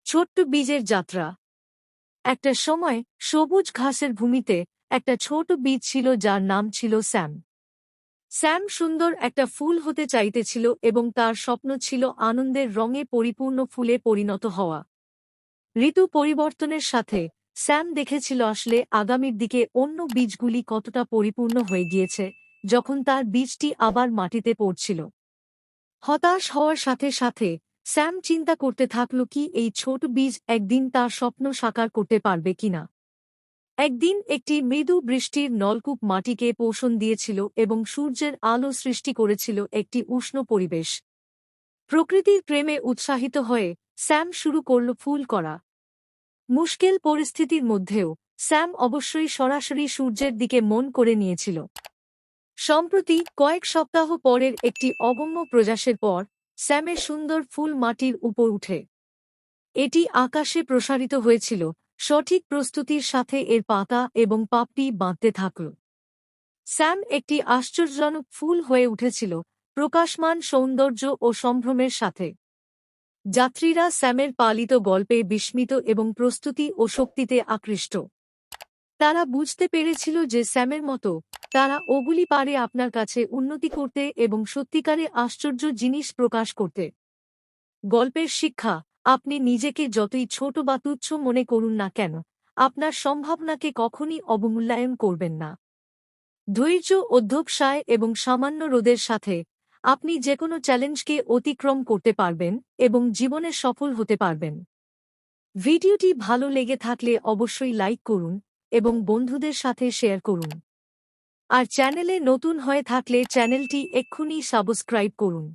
ছোট্ট বীজের যাত্রা। একটা সময় সবুজ ঘাসের ভূমিতে একটা ছোট বীজ ছিল যার নাম ছিল স্যাম। স্যাম সুন্দর একটা ফুল হতে চাইতেছিল এবং তার স্বপ্ন ছিল আনন্দের রঙে পরিপূর্ণ ফুলে পরিণত হওয়া। ঋতু পরিবর্তনের সাথে স্যাম দেখেছিল আসলে আগামীর দিকে অন্য বীজগুলি কতটা পরিপূর্ণ হয়ে গিয়েছে যখন তার বীজটি আবার মাটিতে পড়ছিল। হতাশ হওয়ার সাথে সাথে স্যাম চিন্তা করতে থাকল কি এই ছোট বীজ একদিন তার স্বপ্ন সাকার করতে পারবে কিনা। একদিন একটি মৃদু বৃষ্টির নলকূপ মাটিকে পোষণ দিয়েছিল এবং সূর্যের আলো সৃষ্টি করেছিল একটি উষ্ণ পরিবেশ। প্রকৃতির প্রেমে উৎসাহিত হয়ে স্যাম শুরু করল ফুল করা। মুশকিল পরিস্থিতির মধ্যেও স্যাম অবশ্যই সরাসরি সূর্যের দিকে মন করে নিয়েছিল। সম্প্রতি কয়েক সপ্তাহ পরের একটি অগম্য প্রয়াসের পর স্যামের সুন্দর ফুল মাটির উপর উঠে এটি আকাশে প্রসারিত হয়েছিল। সঠিক প্রস্তুতির সাথে এর পাতা এবং পাপড়ি বাঁধতে থাকল। স্যাম একটি আশ্চর্যজনক ফুল হয়ে উঠেছিল, প্রকাশমান সৌন্দর্য ও সম্ভ্রমের সাথে। যাত্রীরা স্যামের পালিত গল্পে বিস্মিত এবং প্রস্তুতি ও শক্তিতে আকৃষ্ট। তারা বুঝতে পেরেছিল যে স্যামের মতো তারা ওগুলি পারে আপনার কাছে উন্নতি করতে এবং সত্যিকারে আশ্চর্য জিনিস প্রকাশ করতে। গল্পের শিক্ষা: আপনি নিজেকে যতই ছোট বা তুচ্ছ মনে করুন না কেন, আপনার সম্ভাবনাকে কখনই অবমূল্যায়ন করবেন না। ধৈর্য, অধ্যবসায় এবং সামান্য রোদের সাথে আপনি যেকোনো চ্যালেঞ্জকে অতিক্রম করতে পারবেন এবং জীবনে সফল হতে পারবেন। ভিডিওটি ভালো লেগে থাকলে অবশ্যই লাইক করুন এবং বন্ধুদের সাথে শেয়ার করুন। আর চ্যানেলে নতুন হয়ে থাকলে চ্যানেলটি এক্ষুনি সাবস্ক্রাইব করুন।